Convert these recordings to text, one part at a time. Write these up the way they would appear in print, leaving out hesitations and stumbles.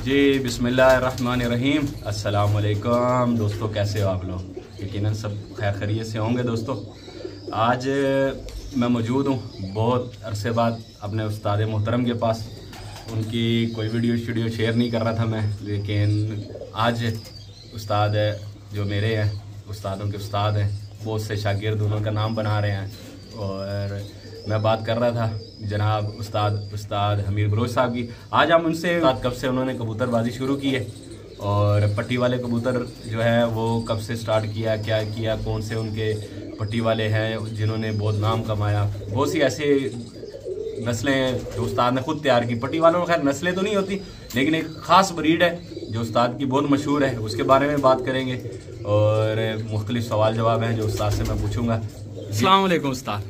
जी बिस्मिल्लाहिर्रहमानिर्रहीम। अस्सलाम वालेकुम दोस्तों, कैसे हो आप लोग? यकीनन सब खैर खैरियत से होंगे। दोस्तों आज मैं मौजूद हूँ बहुत अरसे बाद अपने उस्ताद मोहतरम के पास। उनकी कोई वीडियो शेयर नहीं कर रहा था मैं, लेकिन आज उस्ताद जो मेरे हैं, उस्तादों के उस्ताद हैं, बहुत से शागिर्द उनका नाम बना रहे हैं। और मैं बात कर रहा था जनाब उस्ताद हमीद बलोच साहब की। आज हम उनसे कब से उन्होंने कबूतरबाजी शुरू की है और पट्टी वाले कबूतर जो है वो कब से स्टार्ट किया, क्या किया, कौन से उनके पट्टी वाले हैं जिन्होंने बहुत नाम कमाया। बहुत सी ऐसे नस्लें जो उस्ताद ने खुद तैयार की। पट्टी वालों में खैर नस्लें तो नहीं होती, लेकिन एक ख़ास ब्रीड है जो उस्ताद की बहुत मशहूर है, उसके बारे में बात करेंगे और मुख्तलिफ सवाल जवाब हैं जो उस्ताद से मैं पूछूंगा। अस्सलाम वालेकुम उस्ताद।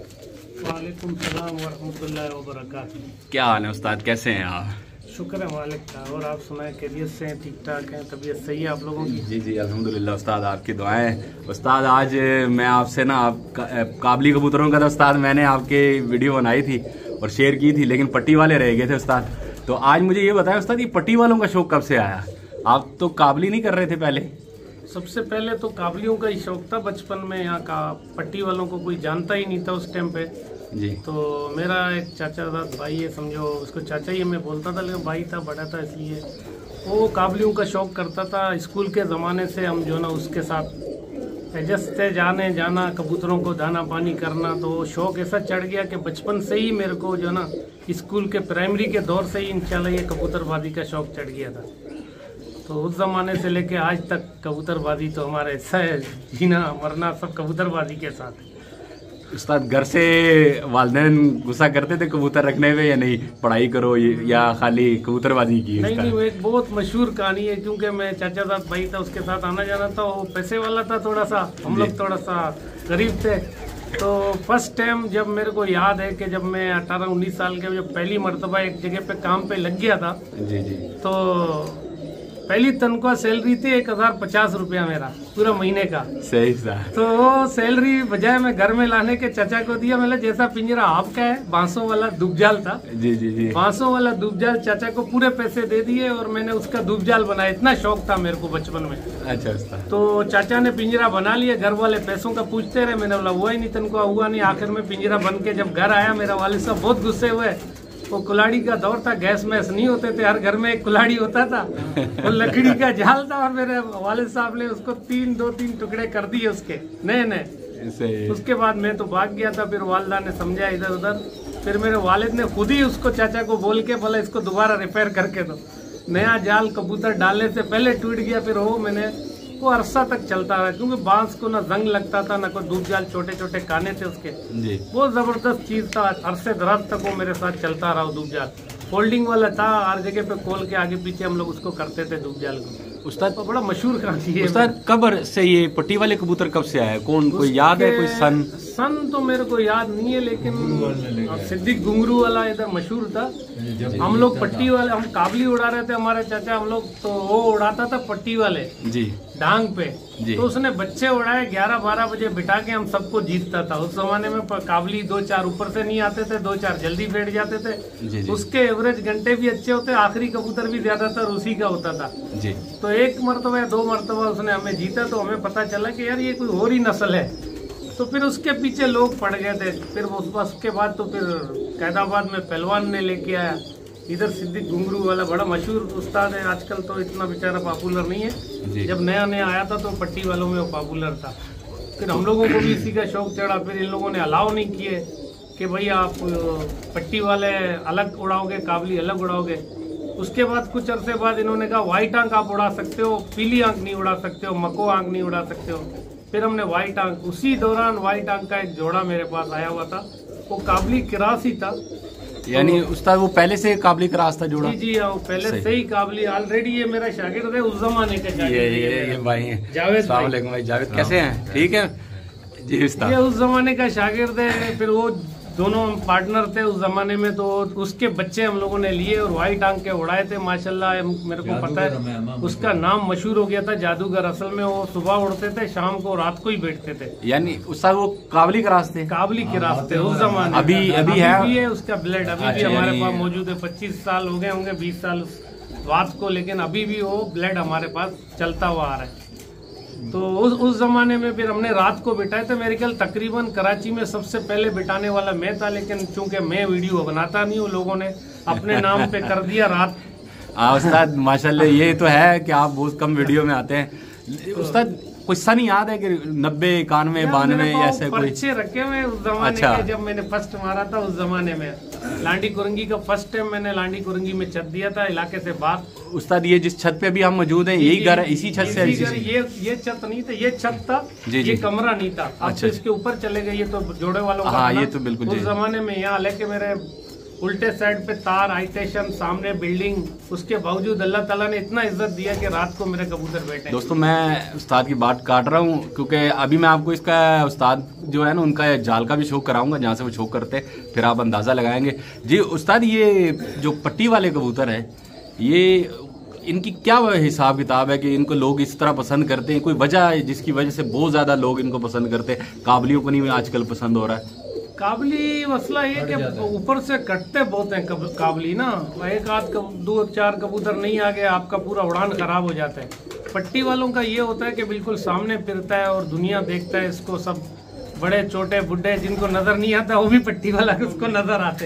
वालेकुम सलाम वरहमतुल्लाहि वबरकातुहू। क्या हाल है उस्ताद, कैसे हैं आप? शुक्र है मालिक का। और आप सुनाएं, खैरियत से हैं, ठीक ठाक हैं, तबीयत सही है आप लोगों की? जी जी अल्हम्दुलिल्लाह उस्ताद, आपकी दुआएं। उस्ताद आज मैं आपसे ना काबली कबूतरों का था उस्ताद, मैंने आपके वीडियो बनाई थी और शेयर की थी, लेकिन पट्टी वाले रह गए थे उस्ताद। तो आज मुझे ये बताया उस्ताद, ये पट्टी वालों का शौक कब से आया? आप तो काबली नहीं कर रहे थे पहले? सबसे पहले तो काबलियों का ही शौक था बचपन में। यहाँ का पट्टी वालों को कोई जानता ही नहीं था उस टाइम पे जी। तो मेरा एक चाचा था, भाई है समझो, उसको चाचा ही मैं बोलता था, लेकिन भाई था, बड़ा था, इसलिए वो काबलियों का शौक करता था। स्कूल के ज़माने से हम जो ना उसके साथ एडजस्ट थे, जाना कबूतरों को दाना पानी करना। तो शौक ऐसा चढ़ गया कि बचपन से ही मेरे को जो ना स्कूल के प्राइमरी के दौर से ही इंशाल्लाह ये कबूतरबाजी का शौक चढ़ गया था। तो उस ज़माने से लेके आज तक कबूतरबाजी तो हमारा ऐसा है, जीना मरना सब कबूतरबाजी के साथ है। उस्ताद घर से वालिदैन गुस्सा करते थे कबूतर रखने में या नहीं, पढ़ाई करो या खाली कबूतरबाजी की? नहीं, वो एक बहुत मशहूर कहानी है, क्योंकि मैं चाचा साथ भाई था, उसके साथ आना जाना था। वो पैसे वाला था थोड़ा सा, हम लोग थोड़ा सा गरीब थे। तो फर्स्ट टाइम जब मेरे को याद है कि जब मैं 18-19 साल के जब पहली मरतबा एक जगह पे काम पे लग गया था, जी जी, तो पहली तनख्वाह सैलरी थी 1050 रुपया मेरा पूरा महीने का। सही था। तो वो सैलरी बजाय मैं घर में लाने के चाचा को दिया। मतलब जैसा पिंजरा आपका है, बांसों वाला दुबजाल था। जी जी जी, बांसों वाला दुबजाल चाचा को पूरे पैसे दे दिए और मैंने उसका दुबजाल बनाया। इतना शौक था मेरे को बचपन में। अच्छा। तो चाचा ने पिंजरा बना लिया, घर वाले पैसों का पूछते रहे, मैंने बोला हुआ ही नहीं, तनख्वाह हुआ नहीं। आखिर में पिंजरा बन के जब घर आया, मेरा वालिद साहब बहुत गुस्से हुए। वो कुल्हाड़ी का दौर था, गैस मैस नहीं होते थे, हर घर में एक कुल्हाड़ी होता था। वो लकड़ी का जाल था और मेरे वालिद साहब ने उसको 2-3 टुकड़े कर दिए उसके नए। उसके बाद मैं तो भाग गया था। फिर वालिदा ने समझा इधर उधर, फिर मेरे वालिद ने खुद ही उसको चाचा को बोल के बोला इसको दोबारा रिपेयर करके दो। नया जाल कबूतर डालने से पहले टूट गया। फिर वो अरसा तक चलता रहा, क्योंकि बांस को ना जंग लगता था, ना कोई दूब जाल, छोटे छोटे काने थे उसके। जी। बहुत जबरदस्त चीज था। अरसे दराज तक वो मेरे साथ चलता रहा। दूब जाल फोल्डिंग वाला था, हर जगह पे खोल के आगे पीछे हम लोग उसको करते थे दूब जाल को। उस्ताद तो बड़ा मशहूर कहानी है। उस्ताद कब से ये पट्टी वाले कबूतर कब से आया? कोई याद है? कोई सन तो मेरे को याद नहीं है, लेकिन सिद्दीक घुंघरू वाला इधर मशहूर था। हम लोग पट्टी वाले, हम काबली उड़ा रहे थे, हमारे चाचा हम लोग, तो वो उड़ाता था पट्टी वाले जी डांग पे। तो उसने बच्चे उड़ाए, 11-12 बजे बिठा के हम सबको जीतता था। उस जमाने में काबली 2-4 ऊपर से नहीं आते थे, 2-4 जल्दी बैठ जाते थे। जी। उसके एवरेज घंटे भी अच्छे होते, आखिरी कबूतर भी ज्यादातर उसी का होता था जी। तो 1 मरतबा या 2 मरतबा उसने हमें जीता, तो हमें पता चला कि यार ये कोई और ही नस्ल है। तो फिर उसके पीछे लोग पड़ गए थे। फिर उसके बाद तो फिर कैदाबाद में पहलवान ने लेके आया। इधर सिद्दीक घुंघरू वाला बड़ा मशहूर उस्ताद है, आजकल तो इतना बेचारा पॉपुलर नहीं है। जब नया आया था तो पट्टी वालों में वो पॉपुलर था। फिर हम लोगों को भी इसी का शौक चढ़ा। फिर इन लोगों ने अलाउ नहीं किए कि भाई आप पट्टी वाले अलग उड़ाओगे, काबली अलग उड़ाओगे। उसके बाद कुछ अरसे बाद इन्होंने कहा व्हाइट आंख आप उड़ा सकते हो, पीली आंख नहीं उड़ा सकते हो, मको आंख नहीं उड़ा सकते हो। फिर हमने व्हाइट आंख, उसी दौरान व्हाइट आंख का एक जोड़ा मेरे पास आया हुआ था, वो काबली क्रास ही था। यानी उस्ताद वो पहले से काबली क्रास था जोड़ा? जी हाँ, वो पहले से ही काबली। ऑलरेडी ये मेरा शागिर्द है, उस जमाने का शागिर्द। ये भाई हैं जावेद भाई। जावेद कैसे हैं? ठीक है जी उस्ताद। ये उस जमाने का शागिर्द है। फिर वो दोनों पार्टनर थे उस जमाने में, तो उसके बच्चे हम लोगों ने लिए और व्हाइट आंख के उड़ाए थे माशाल्लाह। मेरे को पता है उसका नाम मशहूर हो गया था जादूगर। असल में वो सुबह उड़ते थे, शाम को रात को ही बैठते थे। यानी उसका वो काबली क्रास थे? काबली क्रास थे उस जमाने। अभी है उसका ब्लड अभी भी हमारे पास मौजूद है। 25 साल हो गए होंगे, 20 साल रात को, लेकिन अभी भी वो ब्लड हमारे पास चलता हुआ आ रहा है। तो उस जमाने में फिर हमने रात को बिठाए थे। मेरे ख्याल तकरीबन कराची में सबसे पहले बिठाने वाला मैं था, लेकिन चूंकि मैं वीडियो बनाता नहीं हूँ, लोगों ने अपने नाम पे कर दिया रात। उस्ताद माशाल्लाह ये तो है कि आप बहुत कम वीडियो में आते हैं। उस्ताद कुछ सा नहीं याद है कि 90, 91, 92 ऐसे कोई पर्चे रखे हुए उस जमाने के, जब मैंने फर्स्ट मारा था उस जमाने में। लांडी कुरंगी का फर्स्ट टाइम मैंने लांडी कुरंगी में छत दिया था, इलाके से बाहर। उस्ताद ये जिस छत पे भी हम मौजूद हैं यही घर है, इसी छत से? ये छत नहीं था, ये छत था, ये कमरा नहीं था। अब तो इसके ऊपर चले गए, ये तो जोड़े वालों का। हाँ, ये तो बिल्कुल उस जमाने में यहाँ लेके मेरे उल्टे साइड पे तार, हाई स्टेशन, सामने बिल्डिंग, उसके बावजूद अल्लाह ताला ने इतना इज्जत दिया कि रात को मेरे कबूतर बैठे। दोस्तों मैं उस्ताद की बात काट रहा हूँ क्योंकि अभी मैं आपको इसका उस्ताद जो है ना उनका जाल का भी शो कराऊंगा जहाँ से वो शो करते, फिर आप अंदाजा लगाएंगे। जी उस्ताद, ये जो पट्टी वाले कबूतर है, ये इनकी क्या हिसाब किताब है कि इनको लोग इस तरह पसंद करते हैं? कोई वजह है जिसकी वजह से बहुत ज्यादा लोग इनको पसंद करते हैं? काबलियों को नहीं आजकल पसंद हो रहा है? काबली मसला ये कि ऊपर से कटते बहुत हैं काबली ना, एक आध 2-4 कबूतर नहीं आ गए, आपका पूरा उड़ान खराब हो जाता है। पट्टी वालों का ये होता है कि बिल्कुल सामने फिरता है और दुनिया देखता है इसको, सब बड़े छोटे बुढ़े जिनको नजर नहीं आता वो भी पट्टी वाला उसको नजर आते,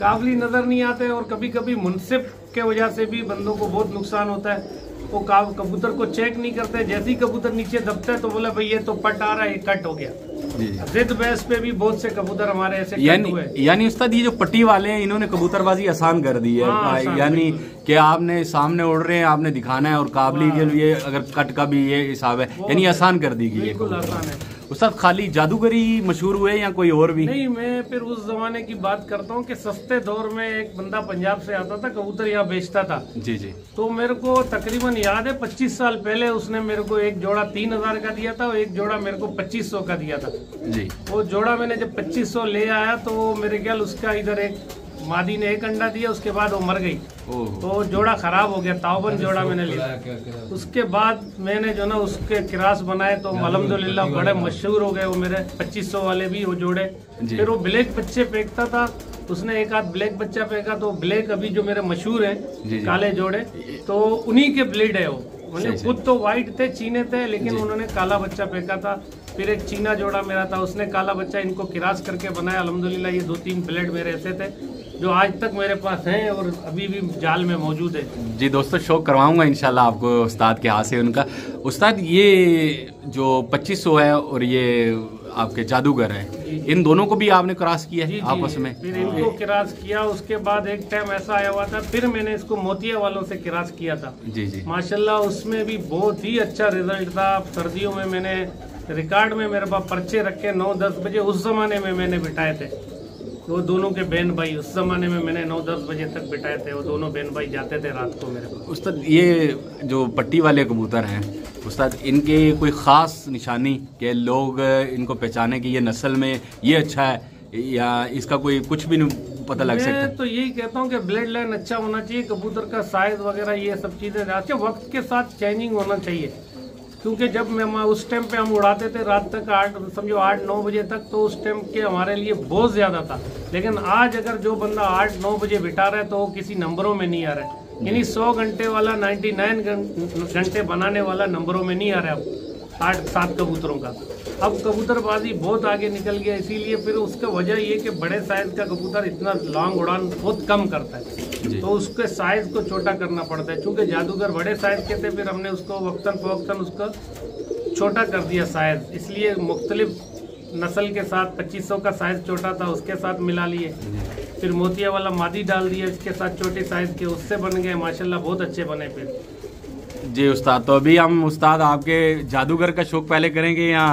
काबली नजर नहीं आते। और कभी कभी मुनसिफ के वजह से भी बंदों को बहुत नुकसान होता है। वो कबूतर को चेक नहीं करते, जैसे ही कबूतर नीचे दबता है तो बोला भाई ये तो पट आ रहा है, ये कट हो गया। जिद बहस पे भी बहुत से कबूतर हमारे ऐसे कट हुए। यानी उस्ताद ये जो पट्टी वाले हैं इन्होंने कबूतरबाजी आसान कर दी है। हाँ, यानी कि आपने सामने उड़ रहे हैं, आपने दिखाना है, और काबली के लिए अगर कट का भी ये हिसाब है, यानी आसान कर दी गई है। बिल्कुल आसान है। उस्ताद खाली जादूगरी मशहूर हुए या कोई और भी? नहीं, मैं फिर उस जमाने की बात करता हूँ कि सस्ते दौर में एक बंदा पंजाब से आता था, कबूतर यहाँ बेचता था। जी जी। तो मेरे को तकरीबन याद है 25 साल पहले उसने मेरे को एक जोड़ा 3000 का दिया था और एक जोड़ा मेरे को 2500 का दिया था। जी। वो जोड़ा मैंने जब 2500 ले आया तो मेरे ख्याल उसका इधर एक मादी ने 1 अंडा दिया, उसके बाद वो मर गई, तो जोड़ा खराब हो गया। तावबन जोड़ा मैंने लिया। उसके बाद मैंने जो ना उसके किरास बनाए तो अल्हम्दुलिल्लाह बड़े मशहूर हो गए वो मेरे 2500 वाले भी वो जोड़े। फिर वो ब्लैक बच्चे फेंकता था, उसने एक आध ब्लैक बच्चा फेंका तो ब्लैक अभी जो मेरे मशहूर हैं काले जोड़े, तो उन्हीं के ब्लीड है वो। मतलब खुद तो व्हाइट थे, चीने थे, लेकिन उन्होंने काला बच्चा फेंका था। फिर एक चीना जोड़ा मेरा था, उसने काला बच्चा इनको किरास करके बनाया। अल्हम्दुलिल्लाह ये 2-3 ब्लेड मेरे ऐसे थे जो आज तक मेरे पास हैं और अभी भी जाल में मौजूद है। जी दोस्तों, शो करवाऊंगा इंशाल्लाह आपको उस्ताद के हाथ से उनका। उस्ताद ये जो 2500 है और ये आपके जादूगर है, इन दोनों को भी आपने क्रॉस किया है आपस में? फिर इनको किरास किया, उसके बाद एक टाइम ऐसा आया हुआ था फिर मैंने इसको मोतिया वालों से किरास किया था। जी जी। माशाल्लाह उसमें भी बहुत ही अच्छा रिजल्ट था। सर्दियों में मैंने रिकॉर्ड में मेरे पास पर्चे रखे 9-10 बजे उस जमाने में मैंने बिठाए थे। वो दोनों के बहन भाई उस जमाने में मैंने 9-10 बजे तक बिठाए थे। वो दोनों बहन भाई जाते थे रात को मेरे पास। उस्ताद ये जो पट्टी वाले कबूतर हैं उस्ताद, इनके कोई ख़ास निशानी कि लोग इनको पहचाने कि ये नस्ल में ये अच्छा है, या इसका कोई कुछ भी नहीं पता लग सकता? मैं तो यही कहता हूँ कि ब्लड लाइन अच्छा होना चाहिए, कबूतर का साइज वगैरह ये सब चीज़ें अच्छे वक्त के साथ चेंजिंग होना चाहिए। क्योंकि जब मैं उस टाइम पे हम उड़ाते थे रात तक 8-9 बजे तक, तो उस टाइम के हमारे लिए बहुत ज़्यादा था। लेकिन आज अगर जो बंदा 8-9 बजे बिठा रहा है तो वो किसी नंबरों में नहीं आ रहा है। यानी 100 घंटे वाला 99 घंटे बनाने वाला नंबरों में नहीं आ रहा है 8-7 कबूतरों का। अब कबूतरबाजी बहुत आगे निकल गया, इसीलिए फिर उसका वजह ये कि बड़े साइज का कबूतर इतना लॉन्ग उड़ान बहुत कम करता है, तो उसके साइज को छोटा करना पड़ता है। चूंकि जादूगर बड़े साइज के थे, फिर हमने उसको वक्तन फवक्तन उसका छोटा कर दिया साइज, इसलिए मुख्तलिफ नस्ल के साथ 2500 का साइज छोटा था उसके साथ मिला लिए। फिर मोतिया वाला मादी डाल दिया इसके साथ छोटे साइज के, उससे बन गए माशाल्लाह बहुत अच्छे बने फिर। जी उस्ताद, तो अभी हम उस्ताद आपके जादूगर का शौक पहले करेंगे या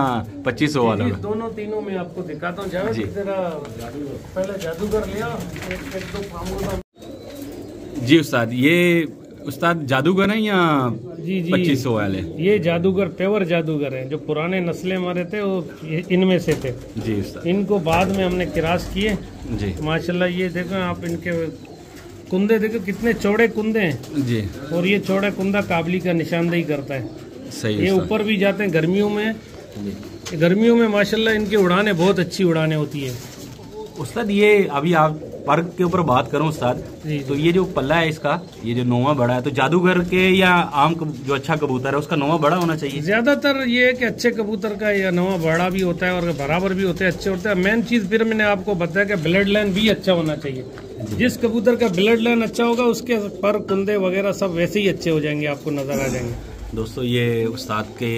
2500 वाला? दोनों तीनों में आपको दिखाता हूँ। पहले जादूगर लिया, एक दो फार्मूला। जी उस्ताद, ये उस्ताद जादूगर है या 2500 वाले? ये जादूगर पेवर जादूगर हैं, जो पुराने नस्लें हमारे थे वो इनमें से थे। जी उस्ताद। इनको बाद में हमने किरास किए। जी माशाल्लाह, ये देखो आप इनके कुंदे देखो कितने चौड़े कुंदे हैं। जी। और ये चौड़ा कुंदा काबली का निशानदेही करता है। सही। ये ऊपर भी जाते हैं गर्मियों में। गर्मियों में माशाल्लाह इनकी उड़ानें बहुत अच्छी उड़ानें होती है। उस्ताद ये अभी आप पर के ऊपर बात करूं उस्ताद, तो ये जो पल्ला है इसका, ये जो नौवा बड़ा है, तो जादूगर के या आम जो अच्छा कबूतर है उसका नौवा बड़ा होना चाहिए? ज्यादातर ये है कि अच्छे कबूतर का या नौवा बड़ा भी होता है और बराबर भी होते हैं, अच्छे होते हैं। मेन चीज फिर मैंने आपको बताया कि ब्लड लाइन भी अच्छा होना चाहिए। जिस कबूतर का ब्लड लाइन अच्छा होगा उसके पर कुंदे वगैरह सब वैसे ही अच्छे हो जाएंगे, आपको नजर आ जाएंगे। दोस्तों ये उस्ताद के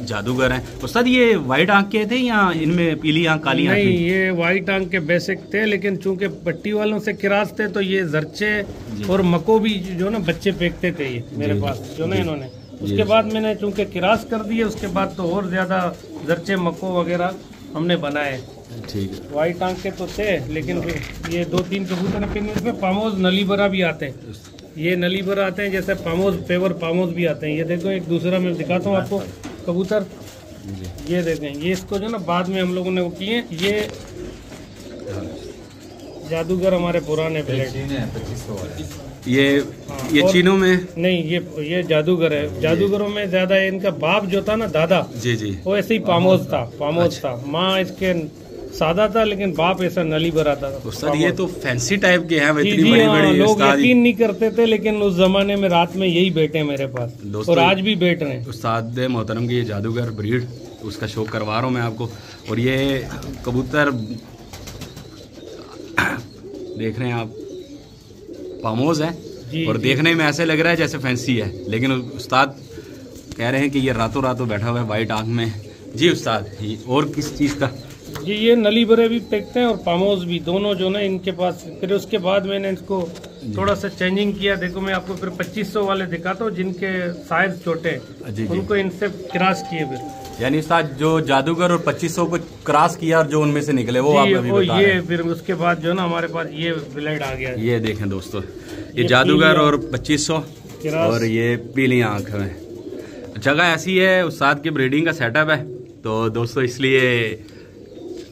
जादूगर हैं। उस्ताद ये वाइट आंख के थे या इनमें पीली आंख काली आंख? नहीं, ये वाइट आंख के बेसिक थे, लेकिन चूंकि पट्टी वालों से किरास थे तो ये जर्चे और मको भी जो ना बच्चे फेंकते थे ये मेरे पास जो ना इन्होंने। उसके बाद मैंने चूंकि किरास कर दिए, उसके बाद तो और ज्यादा जर्चे मको वगैरह हमने बनाए। ठीक है। वाइट आंख के तो थे, लेकिन फिर ये 2-3 कबूतर फिर इसमें पामोज नलीबरा भी आते हैं। ये नलीबरा आते हैं, जैसे पामोज पेवर पामोज भी आते हैं। ये देखो एक दूसरा मैं दिखाता हूँ आपको कबूतर, ये देखें। ये इसको जो ना बाद में हम लोगों ने वो किए, ये जादूगर हमारे पुराने ब्लेड ये चीनों में नहीं, ये जादूगर है। जादूगरों में ज्यादा इनका बाप जो था ना दादा, जी वो ऐसे ही पामोज था। माँ इसके सादा था, लेकिन बाप ऐसा नली भरा था। सर ये तो फैंसी टाइप के हैं, जी, लोग यकीन नहीं करते थे, लेकिन उस जमाने में रात में यही बैठे मेरे पास और आज भी बैठ रहे हैं। उस्ताद मोहतरम की ये जादूगर ब्रीड, उसका शो करवा रहा हूँ मैं आपको। और ये कबूतर देख रहे हैं आप, पामोज है और देखने में ऐसे लग रहा है जैसे फैंसी है, लेकिन उस्ताद कह रहे हैं कि ये रातों रातों बैठा हुआ है वाइट आंख में। जी उस्ताद, और किस चीज़ का? जी ये नली भरे भी फेंकते हैं और पामोज भी, दोनों जो ना इनके पास। फिर उसके बाद मैंने इसको थोड़ा सा चेंजिंग किया। देखो मैं आपको फिर 2500 वाले दिखाता हूँ जिनके साइज छोटे, उनको इनसे क्रॉस किए फिर। यानी साथ जो जादूगर और 2500 को क्रॉस किया और जो उनमें से निकले वो आप अभी बता रहे हैं। फिर उसके बाद जो ना हमारे पास ये ब्लेड आ गया। ये देखें दोस्तों, ये जादूगर और 2500 और ये पीली आंख में। जगह ऐसी है, उस्ताद की ब्रीडिंग का सेटअप है, तो दोस्तों इसलिए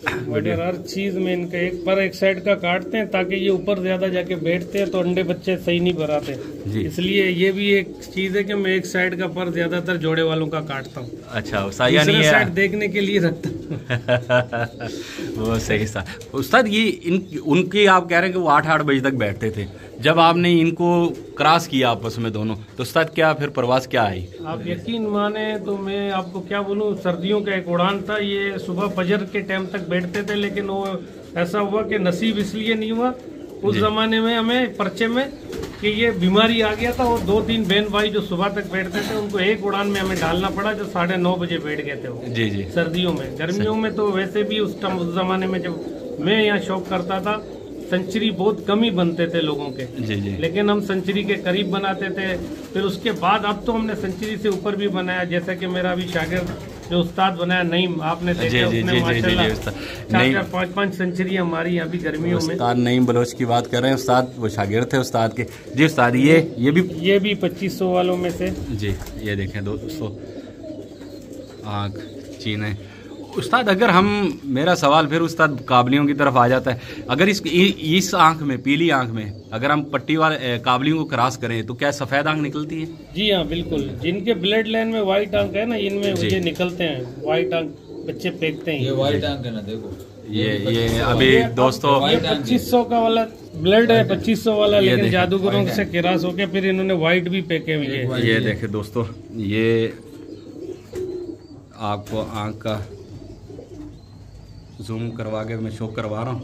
हर चीज में इनका एक साइड का काटते हैं ताकि ये ऊपर ज्यादा जाके बैठते हैं तो अंडे बच्चे सही नहीं भराते। इसलिए ये भी एक चीज है कि मैं एक साइड का पर ज्यादातर जोड़े वालों का काटता हूँ। अच्छा, दूसरी साइड देखने के लिए रखता हूँ। वो सही सा। उस्ताद ये उनकी आप कह रहे हैं कि वो 8-8 बजे तक बैठते थे, जब आपने इनको क्रॉस किया आपस में दोनों, तो उस्ताद क्या फिर प्रवास क्या आई? आप यकीन माने तो मैं आपको क्या बोलूं, सर्दियों का एक उड़ान था। ये सुबह फजर के टाइम तक बैठते थे, लेकिन वो ऐसा हुआ कि नसीब इसलिए नहीं हुआ उस जमाने में हमें पर्चे में कि ये बीमारी आ गया था। और 2-3 बहन भाई जो सुबह तक बैठते थे उनको एक उड़ान में हमें डालना पड़ा, जो 9:30 बजे बैठ गए थे वो। जी सर्दियों में। गर्मियों में तो वैसे भी उस जमाने में जब मैं यहाँ शौक करता था, सेंचुरी बहुत कम ही बनते थे लोगों के। लेकिन हम सेंचुरी के करीब बनाते थे। फिर उसके बाद अब तो हमने सेंचुरी से ऊपर भी बनाया, जैसा कि मेरा अभी शागिर्द जो उस्ताद बनाया नईम, आपने देखा उसने माशाल्लाह 4-5 सेंचुरी हमारी यहाँ भी गर्मियों में। उस्ताद नईम बलोच की बात कर रहे हैं, उस्ताद वो शागिर्द थे उस्ताद के। जी उस्ताद, ये भी 2500 वालों में से। जी ये देखें दोस्तों, आँख चीने। उस्ताद अगर हम, मेरा सवाल फिर उस्ताद काबलियों की तरफ आ जाता है, अगर इस आंख में, पीली आंख में अगर हम पट्टी वाले काबलियों को क्रॉस करें तो क्या सफेद आंख निकलती है? जी हाँ बिल्कुल। जिनके ब्लड लाइन में व्हाइट आंख है ना, इनमें ये निकलते हैं व्हाइट आंख, बच्चे फेंकते हैं। ये व्हाइट आंख है ना, देखो ये अभी दोस्तों 2500 का वाला ब्लड है, 2500 वाला, लेकिन जादूगरों से क्रॉस होके फिर इन्होंने व्हाइट भी फेंके हुए। ये देखे दोस्तों, ये आपको आंख का जूम करवा के मैं शो करवा रहा हूँ।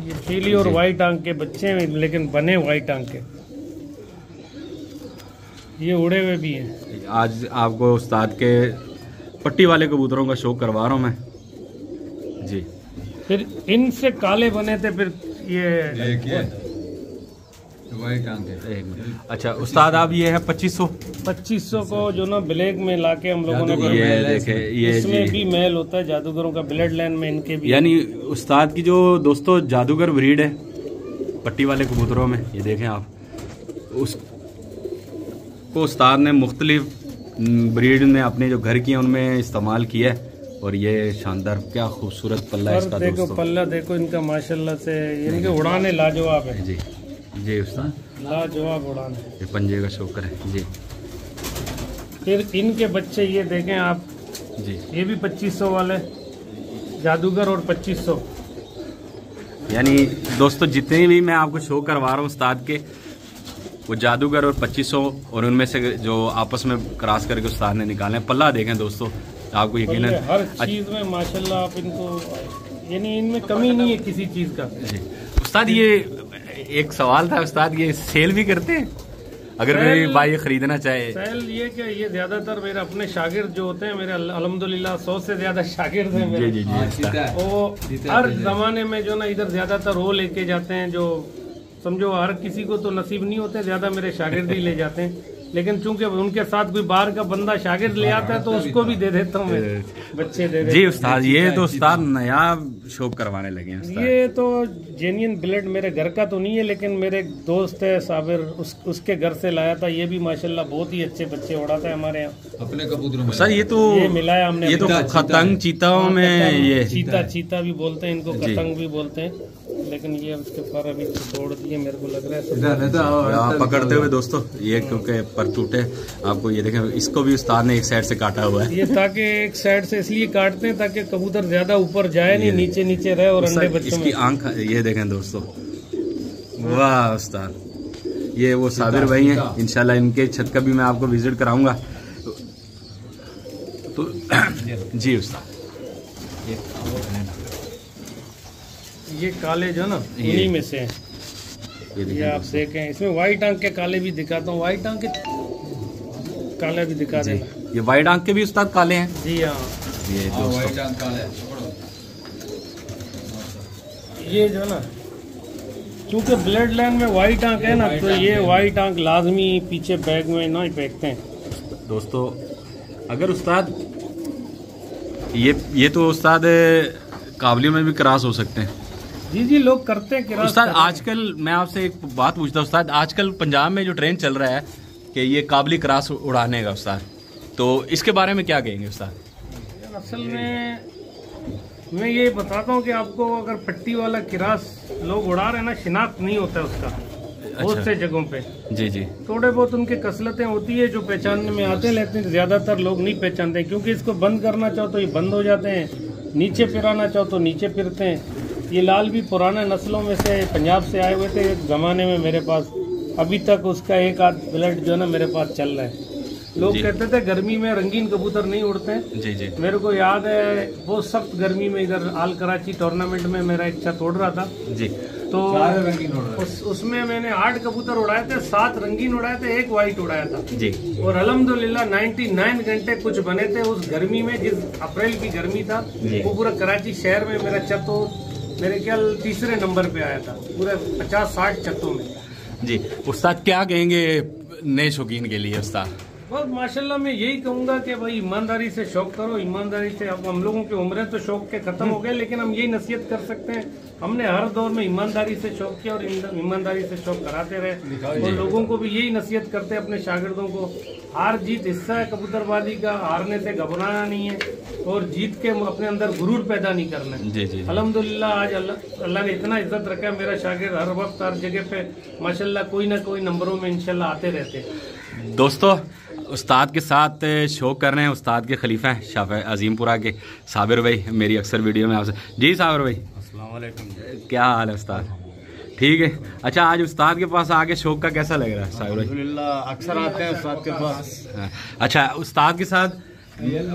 ये पीली और व्हाइट आंख के बच्चे हैं, लेकिन बने व्हाइट आंख के। ये उड़े हुए भी हैं। आज आपको उस्ताद के पट्टी वाले कबूतरों का शो करवा रहा हूँ मैं जी। फिर इनसे काले बने थे, फिर ये व्हाइट आंख है। अच्छा उस्ताद, आप ये है 2500 को जो ना ब्लैक में लाके हम लोगों ने, ये देखे, ये इसमें भी मेल होता है जादूगरों का, ब्लड लाइन में इनके भी। यानी उस्ताद की जो दोस्तों जादूगर ब्रीड है पट्टी वाले कबूतरों में, ये देखें आप, उसको उस्ताद ने मुख्तलिफ ब्रीड में अपने जो घर की है उनमें इस्तेमाल किया है। और ये शानदार, क्या खूबसूरत पल्ला है इसका दोस्तों। पल्ला देखो इनका माशाल्लाह से, इनके उड़ाने लाजवाब है। जी जी उस्ताद, लाजवाब उड़ान। ये पंजे का शौकर है जी। फिर इनके बच्चे ये देखें आप जी, ये भी 2500 वाले जादूगर और 2500। यानी दोस्तों जितने भी मैं आपको शो करवा रहा हूँ उस्ताद के, वो जादूगर और 2500 और उनमें से जो आपस में क्रॉस करके उस्ताद ने निकाले। पल्ला देखें दोस्तों, आपको यकीन है हर चीज में माशाल्लाह आप इनको, यानी इनमें कमी नहीं है किसी चीज का। जी उस्ताद, ये एक सवाल था उस्ताद, ये सेल भी करते हैं अगर मेरी भाई खरीदना चाहे? सेल ये कि ये ज्यादातर मेरे अपने शागिर्द जो होते हैं, मेरे अल्हम्दुलिल्लाह 100 से ज्यादा शागिर्द हैं मेरे। जी वो हर जमाने में जो ना इधर ज्यादातर वो लेके जाते हैं, जो समझो हर किसी को तो नसीब नहीं होते, ज्यादा मेरे शागिर्द ही ले जाते हैं। लेकिन चूंकि उनके साथ कोई बाहर का बंदा शागिर्द ले आता है तो उसको भी दे देता हूँ मैं, बच्चे दे देते। जी उस्ताद, ये तो उस्ताद नया शौक करवाने लगे हैं उस्ताद। ये तो जेन्युइन ब्लड मेरे घर का तो नहीं है, लेकिन मेरे एक दोस्त है साबिर, उसके घर से लाया था। ये भी माशाल्लाह बहुत ही अच्छे बच्चे उड़ाता है हमारे यहाँ अपने कबूतरों में। सर ये तो मिलाया हमने, ये तो खतंग चीताओं में, ये चीता भी बोलते हैं इनको, खतंग भी बोलते हैं, लेकिन ये उसके पर अभी तोड़ दिए मेरे को लग रहा है। आप पकड़ते हुए दोस्तों, ये क्योंकि पर टूटे, आपको ये देखें, इसको भी उस्ताद ने एक साइड से काटा हुआ है। ये ताकि एक साइड से इसलिए काटते हैं ताकि कबूतर ज्यादा ऊपर जाए नहीं, नीचे नीचे रहे और अंडे बच्चों इसकी आंख ये देखें दोस्तों, वाह उस्ताद, ये वो साबिर भाई हैं, इंशाल्लाह इनके छत का भी मैं आपको विजिट कराऊंगा। तो जी उस्ताद, ये काले जो ना इन्हीं में से हैं। ये आप देखें, इसमें व्हाइट आंख के काले भी दिखाता हूँ, व्हाइट आंख के काले भी दिखा देना। ये व्हाइट आंख के भी उस्ताद काले हैं? जी हाँ, ये व्हाइट आंख काले। ये जो ना क्योंकि ब्लड लाइन में व्हाइट आंख है ना, तो ये व्हाइट आंख लाजमी पीछे बैग में ना ही फेंकते हैं। दोस्तों अगर उस्ताद ये तो उस्ताद काबलियों में भी क्रॉस हो सकते हैं? जी लोग करते हैं क्रॉस। उस्ताद आजकल मैं आपसे एक बात पूछता हूँ उस्ताद, आजकल पंजाब में जो ट्रेंड चल रहा है कि ये काबली क्रॉस उड़ाने का उस्ताद, तो इसके बारे में क्या कहेंगे उस्ताद? असल में मैं ये बताता हूँ कि आपको अगर पट्टी वाला क्रॉस लोग उड़ा रहे हैं ना, शिनाख्त नहीं होता है उसका बहुत से जगहों पे। जी थोड़े बहुत उनके कसलतें होती है जो पहचानने में आते, लेकिन ज्यादातर लोग नहीं पहचानते, क्योंकि इसको बंद करना चाहो तो ये बंद हो जाते हैं, नीचे फिराना चाहो तो नीचे फिरते हैं। ये लाल भी पुराने नस्लों में से पंजाब से आए हुए थे एक ज़माने में मेरे पास, अभी तक उसका एक आध ब्लड जो है ना मेरे पास चल रहा है। लोग कहते थे गर्मी में रंगीन कबूतर नहीं उड़ते हैं। जी मेरे को याद है बहुत सख्त गर्मी में इधर आल कराची टूर्नामेंट में मेरा एक छत उड़ रहा था जी, तो उसमें मैंने 8 कबूतर उड़ाए थे, 7 रंगीन उड़ाए थे, 1 व्हाइट उड़ाया था जी। और अल्हम्दुलिल्लाह 99 घंटे कुछ बने थे उस गर्मी में, जिस अप्रैल की गर्मी था वो पूरा कराची शहर में मेरा छत तो मेरे ख्याल 3रे नंबर पे आया था पूरे 50-60 छतों में जी। उस्ताद क्या कहेंगे नए शौकीन के लिए? उस्ताद बस माशाल्लाह मैं यही कहूँगा कि भाई ईमानदारी से शौक करो, ईमानदारी से। अब हम लोगों की उम्रें तो शौक के खत्म हो गए, लेकिन हम यही नसीहत कर सकते हैं, हमने हर दौर में ईमानदारी से शौक किया और ईमानदारी से शौक कराते रहे, और लोगों को भी यही नसीहत करते हैं अपने शागिर्दों को, हार जीत हिस्सा है कबूतरबाजी का, हारने से घबराना नहीं है और जीत के अपने अंदर गुरूर पैदा नहीं करना है। अल्हम्दुलिल्लाह आज अल्लाह ने इतना इज्जत रखा है, मेरा शागिर्द हर वक्त हर जगह पे माशाल्लाह कोई ना कोई नंबरों में इंशाल्लाह आते रहते हैं। दोस्तों उस्ताद के साथ शो कर रहे हैं, उस्ताद के खलीफा हैं शाफ़ अजीमपुरा के साबिर भाई, मेरी अक्सर वीडियो में आपसे। जी साबिर भाई अस्सलाम वालेकुम, क्या हाल है उस्ताद? ठीक है। अच्छा आज उस्ताद के पास आके शौक का कैसा लग रहा है साबिर भाई? अल्हम्दुलिल्लाह अक्सर आते हैं उस्ताद के पास। अच्छा उस्ताद के साथ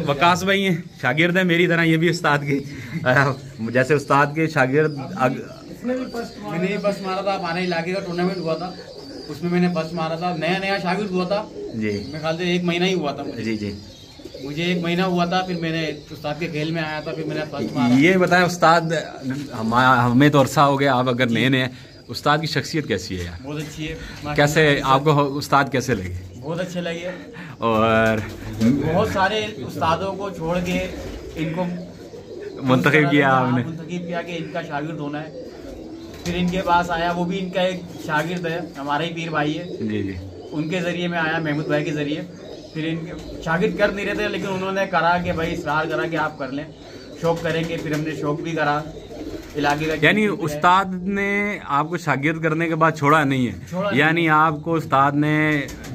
वकास भाई हैं, शागिर्द है मेरी तरह, ये भी उस्ताद के जैसे उस्ताद के शागिर्द। मैंने भी बस मारा था, हमारे इलाके का टूर्नामेंट हुआ था, उसमें मैंने बस मारा था, नया शागिर्द हुआ था जी, मेरे ख्याल से 1 महीना ही हुआ था जी। मुझे 1 महीना हुआ था, फिर मैंने उस्ताद के खेल में आया था, फिर मैंने फर्स्ट मारा। ये बताएं उस्ताद, हमें तो अरसा हो गया, आप अगर नए हैं, उस्ताद की शख्सियत कैसी है यार? बहुत अच्छी है। कैसे आपको उस्ताद कैसे लगे? बहुत अच्छे लगे, और बहुत सारे उस्तादों को छोड़ के इनको मुंतखब किया आपने? मुंतखब किया कि इनका शागिर्द होना है, फिर इनके पास आया, वो भी इनका एक शागिर्द है, हमारा ही पीर भाई है जी। उनके जरिए में आया, महमूद भाई के जरिए, फिर इनके शागिर्द कर नहीं रहे थे, लेकिन उन्होंने करा कि भाई इसरार करा कि आप कर लें, शौक करेंगे, फिर हमने शौक भी करा इलाके का। यानी उस्ताद ने आपको शागिर्द करने के बाद छोड़ा नहीं है, यानी आपको उस्ताद ने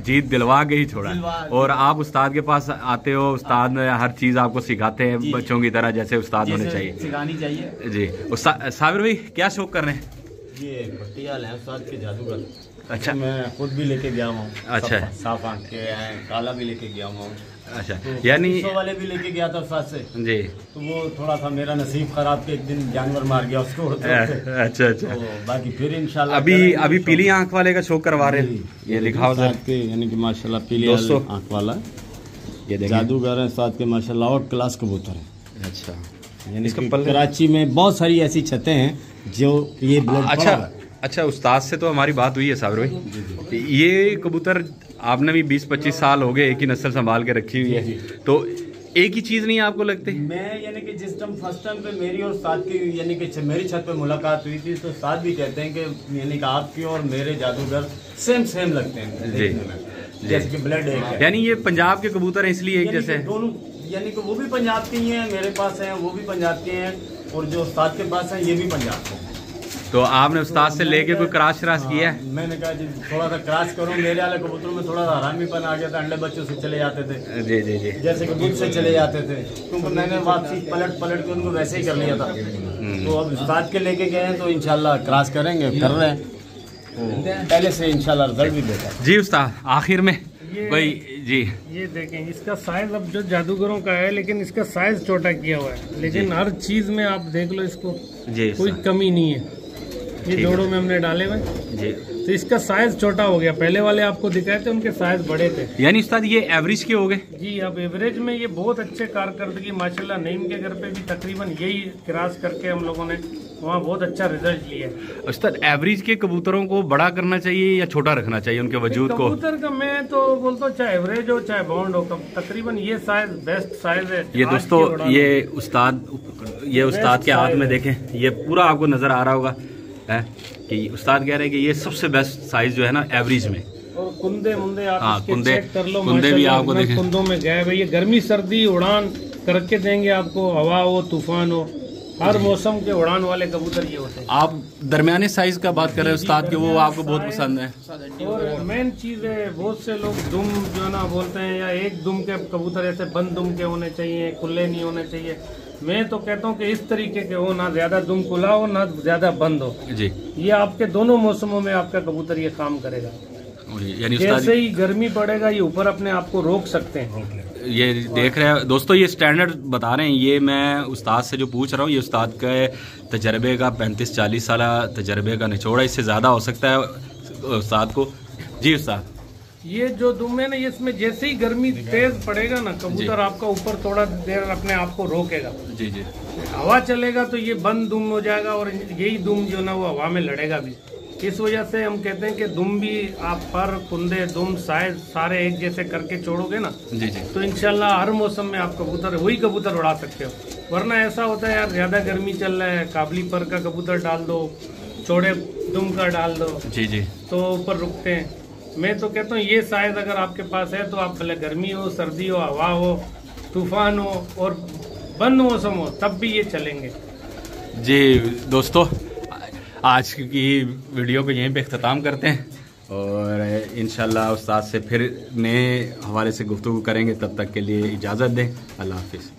जीत दिलवा के ही छोड़ा है, और आप उस्ताद के पास आते हो, उस्ताद ने हर चीज आपको सिखाते हैं बच्चों की तरह, जैसे उस्ताद होने चाहिए, सिखानी चाहिए जी। साबिर भाई क्या शौक कर रहे हैं? ये पट्टियाल है उस्ताद के जादूगर। अच्छा, मैं खुद भी लेके गया हूँ। अच्छा, साफ आंख के हैं, काला भी लेके गया हूँ। अच्छा, तो यानी वाले भी लेके गया था उस्ताद से जी। तो वो थोड़ा सा मेरा नसीब खराब के एक दिन जानवर मार गया उसको। अच्छा अच्छा, तो बाकी फिर इंशाल्लाह अभी पीली आंख वाले का शो करवा रहे हैं, ये दिखाओ सर के, यानी कि माशाल्लाह पीली दोस्तों आंख वाला ये जादूगर है उस्ताद के माशाल्लाह आउट क्लास कबूतर है। अच्छा, यानी कि कराची में बहुत सारी ऐसी छतें हैं जो ये अच्छा उस्ताद से तो हमारी बात हुई है साबिर भाई। ये कबूतर आपने भी 20-25 साल हो गए एक ही नस्ल संभाल के रखी हुई है, तो एक ही चीज नहीं आपको लगती? मैं यानी कि जिस टाइम फर्स्ट टाइम पे मेरी और उस्ताद की यानी कि मेरी छत पे मुलाकात हुई थी तो उस्ताद भी कहते हैं कि यानी कि आपकी और मेरे जादूगर सेम लगते हैं देखने में, जैसे कि ब्लड एक है। यानी ये पंजाब के कबूतर हैं इसलिए एक जैसे दोनों, यानी कि वो भी पंजाब के ही हैं, मेरे पास हैं, वो भी पंजाब के हैं, और जो उस्ताद के पास हैं ये भी पंजाब के हैं। तो आपने उस्ताद से लेके कोई क्रॉस किया है? मैंने कहा जी थोड़ा सा क्रॉस करूं, मेरे वाले कबूतरों में थोड़ा सा हरामीपन आ गया था, अंडे बच्चों से चले जाते थे। जी जी जी, जैसे कि दूध से चले जाते थे, क्योंकि मैंने वापसी पलट के उनको वैसे ही कर लिया था। तो अब उस्ताद के लेके गए हैं तो इंशाल्लाह क्रॉस करेंगे, कर रहे हैं, पहले से इंशाल्लाह रिजल्ट भी देता है। जी उस्ताद आखिर में भाई जी ये देखें, इसका साइज अब जो जादूगरों का है लेकिन इसका साइज छोटा किया हुआ है, लेकिन हर चीज में आप देख लो इसको जी, कोई कमी नहीं है। ये जोड़ों में हमने डाले हुए जी, तो इसका साइज छोटा हो गया। पहले वाले आपको दिखाए थे उनके साइज बड़े थे। यानी उस्ताद ये एवरेज के हो गए? जी, अब एवरेज में ये बहुत अच्छे कारकर्दगी माशाल्लाह। नईम के घर पे भी तकरीबन यही क्रॉस करके हम लोगों ने वहाँ बहुत अच्छा रिजल्ट लिया। उस्ताद एवरेज के कबूतरों को बड़ा करना चाहिए या छोटा रखना चाहिए उनके वजूद को? कबूतर का मैं तो बोलता हूँ चाहे एवरेज हो चाहे बाउंड हो, तकरीबन ये साइज बेस्ट साइज है। ये दोस्तों ये उस्ताद के हाथ में देखें, ये पूरा आपको नजर आ रहा होगा है कि उस्ताद कह रहे हैं कि ये सबसे बेस्ट साइज जो है ना एवरेज में। और कुंदे मुंदे आप चेक कर लो, कुंदे भी आपको देखें, कुंदों में गए भाई। ये गर्मी सर्दी उड़ान करके देंगे आपको, हवा हो तूफान हो, हर मौसम के उड़ान वाले कबूतर ये होते हैं। आप दरमियाने साइज का बात कर रहे हैं उस्ताद के, वो आपको बहुत पसंद है। और मेन चीज है, बहुत से लोग दुम जो है ना बोलते हैं या एक दुम के कबूतर ऐसे बंद दुम के होने चाहिए, खुले नहीं होने चाहिए। मैं तो कहता हूँ कि इस तरीके के हो, ना ज्यादा दुम खुला हो ना ज्यादा बंद हो जी। ये आपके दोनों मौसमों में आपका कबूतर ये काम करेगा। यानी जैसे ही गर्मी पड़ेगा ये ऊपर अपने आप को रोक सकते हैं। ये देख रहे हैं दोस्तों, ये स्टैंडर्ड बता रहे हैं। ये मैं उस्ताद से जो पूछ रहा हूँ, ये उस्ताद के तजर्बे का 35-40 साल तजर्बे का निचोड़ा, इससे ज़्यादा हो सकता है उस्ताद को। जी उस्ताद, ये जो दुम है ना, इसमें जैसे ही गर्मी तेज पड़ेगा ना, कबूतर आपका ऊपर थोड़ा देर अपने आप को रोकेगा। जी जी, हवा चलेगा तो ये बंद दुम हो जाएगा और यही दुम जो ना वो हवा में लड़ेगा भी। इस वजह से हम कहते हैं कि दुम भी आप पर कुंदे दुम साइज सारे एक जैसे करके छोड़ोगे ना जी जी, तो इंशाल्लाह हर मौसम में आप कबूतर वही कबूतर उड़ा सकते हो। वरना ऐसा होता है यार, ज्यादा गर्मी चल रहा है, काबली पर का कबूतर डाल दो, चौड़े दुम का डाल दो जी जी, तो ऊपर रुकते हैं। मैं तो कहता हूँ ये साइज अगर आपके पास है तो आप भले गर्मी हो, सर्दी हो, हवा हो, तूफान हो और बंद मौसम हो, तब भी ये चलेंगे। जी दोस्तों, आज की वीडियो को यहीं पे इख्तिताम करते हैं और इंशाल्लाह उस्ताद से फिर नए हवाले से गुफ्तगू करेंगे। तब तक के लिए इजाज़त दें। अल्लाह हाफिज़।